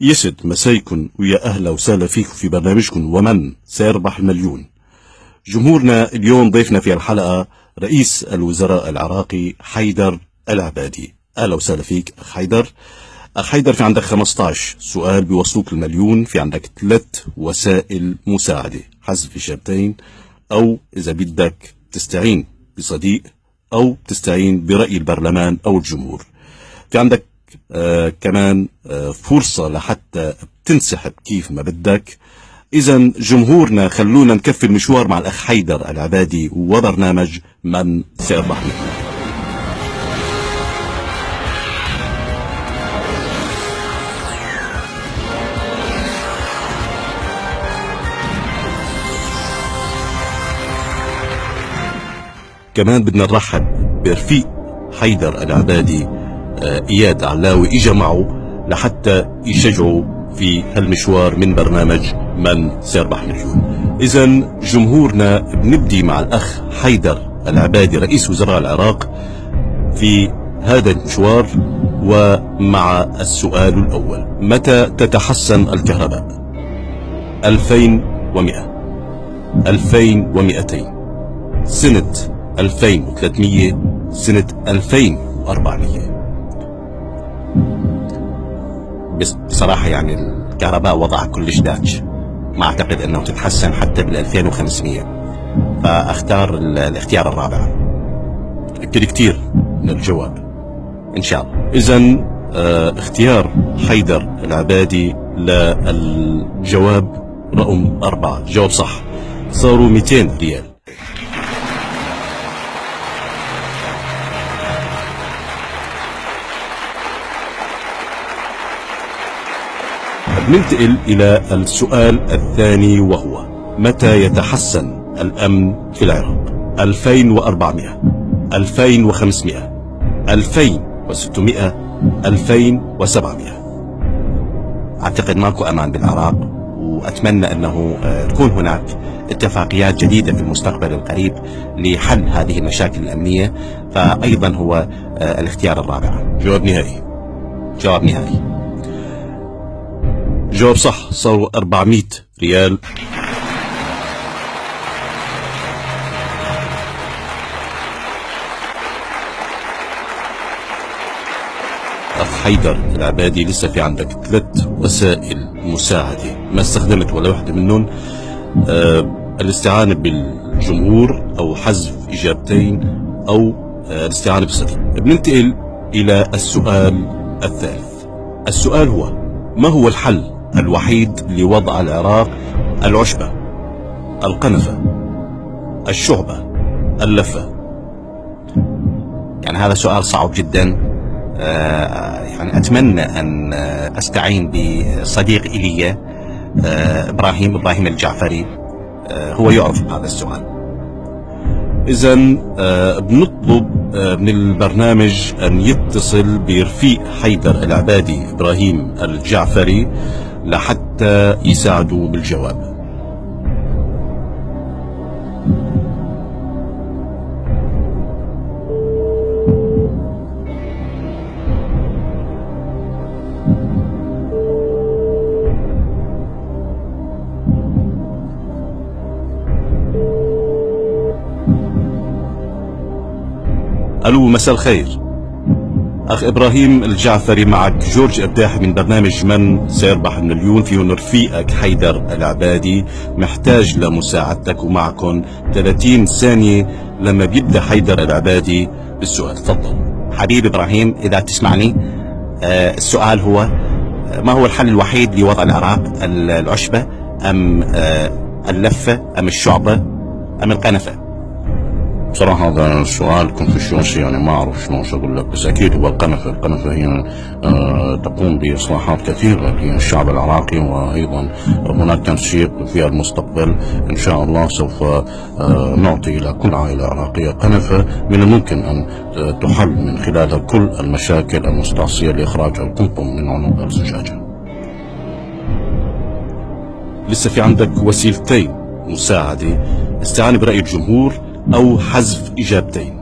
يسعد مسايكن ويا أهلا وسهلا فيكم في برنامجكم ومن سيربح المليون. جمهورنا اليوم ضيفنا في الحلقة رئيس الوزراء العراقي حيدر العبادي. أهلا وسهلا فيك أخ حيدر. أخ حيدر، في عندك 15 سؤال بيوصلوك المليون، في عندك 3 وسائل مساعدة: حذف إجابتين، أو إذا بدك تستعين بصديق، أو تستعين برأي البرلمان أو الجمهور. في عندك كمان فرصة لحتى بتنسحب كيف ما بدك. إذا جمهورنا خلونا نكفي المشوار مع الأخ حيدر العبادي وبرنامج من سيربح المليون. كمان بدنا نرحب برفيق حيدر العبادي إياد علاوي، إجا معه لحتى يشجعوا في هالمشوار من برنامج من سيربح مليون. إذا جمهورنا بنبدي مع الأخ حيدر العبادي رئيس وزراء العراق في هذا المشوار، ومع السؤال الأول: متى تتحسن الكهرباء؟ 2100، 2200، سنة 2300، سنة 2400؟ بصراحة يعني الكهرباء وضعها كلش داج، ما أعتقد أنه تتحسن حتى بال 2500، فأختار الاختيار الرابع. كتير من الجواب إن شاء الله. إذن اختيار حيدر العبادي للجواب رقم 4 جواب صح، صاروا 200 ريال. ننتقل إلى السؤال الثاني، وهو: متى يتحسن الأمن في العراق؟ 2400، 2500، 2600، 2700؟ أعتقد ماكو أمان بالعراق، وأتمنى أنه تكون هناك اتفاقيات جديدة في المستقبل القريب لحل هذه المشاكل الأمنية، فأيضا هو الاختيار الرابع. جواب نهائي؟ جواب نهائي. جواب صح، صاروا 400 ريال. أخ حيدر العبادي، لسه في عندك 3 وسائل مساعدة ما استخدمت ولا واحدة منهم: الاستعانة بالجمهور، أو حذف إجابتين، أو الاستعانة بالصديق. بننتقل إلى السؤال الثالث. السؤال هو: ما هو الحل الوحيد لوضع العراق العشبة، القنفة، الشعبة، اللفة؟ يعني هذا سؤال صعب جدا. يعني أتمنى أن أستعين بصديق إلي إبراهيم الجعفري، هو يعرف هذا السؤال. إذن بنطلب من البرنامج أن يتصل برفيق حيدر العبادي إبراهيم الجعفري لحتى يساعدوا بالجواب. ألو، مساء الخير. أخ إبراهيم الجعفري، معك جورج إبداحي من برنامج من سيربح المليون. فيه رفيقك حيدر العبادي محتاج لمساعدتك، ومعكم 30 ثانية لما بيبدأ حيدر العبادي بالسؤال. تفضل حبيبي إبراهيم، إذا تسمعني. السؤال هو: ما هو الحل الوحيد لوضع العراق العشبة، أم اللفة، أم الشعبة، أم القنفة؟ بصراحة هذا السؤال كونفوشيوسي، يعني ما أعرف شلون أقول لك، بس أكيد هو القنفة. القنفة هي تقوم بإصلاحات كثيرة للشعب العراقي، وأيضا هناك تنسيق في المستقبل إن شاء الله. سوف نعطي إلى كل عائلة عراقية قنفة من الممكن أن تحل من خلالها كل المشاكل المستعصية لإخراج القنطم من عنق الزجاجة. لسه في عندك وسيلتين مساعدة: استعانة برأي الجمهور، أو حذف إجابتين.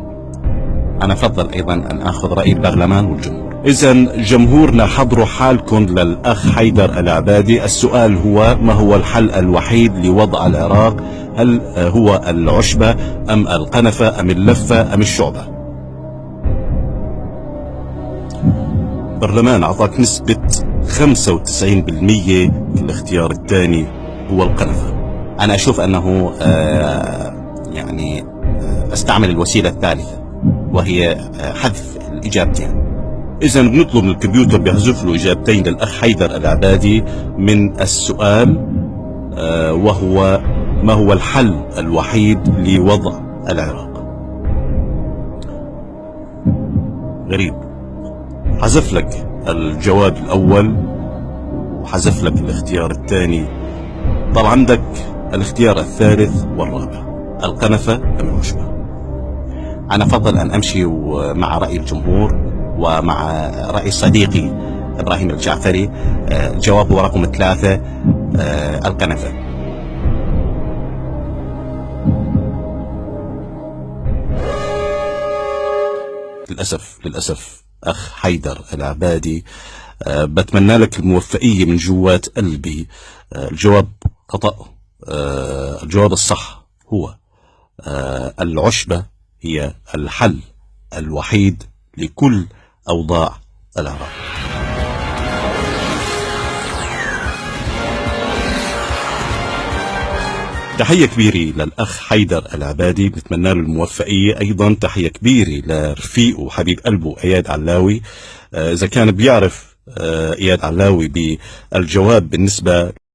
أنا أفضل أيضا أن أخذ رأي البرلمان والجمهور. إذا جمهورنا حضروا حالكم للأخ حيدر العبادي. السؤال هو: ما هو الحل الوحيد لوضع العراق؟ هل هو العشبة أم القنفة أم اللفة أم الشعبة؟ برلمان أعطاك نسبة 95%. الاختيار الثاني هو القنفة. أنا أشوف أنه أستعمل الوسيلة الثالثة وهي حذف الإجابتين. إذا بنطلب من الكمبيوتر بيحذف له إجابتين للأخ حيدر العبادي من السؤال، وهو: ما هو الحل الوحيد لوضع العراق؟ غريب، حذف لك الجواب الأول وحذف لك الاختيار الثاني. طبعا عندك الاختيار الثالث والرابع: القنفة أم العشبة؟ أنا أفضل أن أمشي مع رأي الجمهور ومع رأي صديقي إبراهيم الجعفري. الجواب هو رقم 3، القنفة. للأسف أخ حيدر العبادي، بتمنى لك الموفقية من جوات قلبي. الجواب خطأ. الجواب الصح هو العشبة هي الحل الوحيد لكل أوضاع العراق. تحية كبيرة للأخ حيدر العبادي، بنتمنى له الموفقية. أيضا تحية كبيرة لرفيقه وحبيب قلبه إياد علاوي. إذا كان بيعرف إياد علاوي بالجواب بالنسبة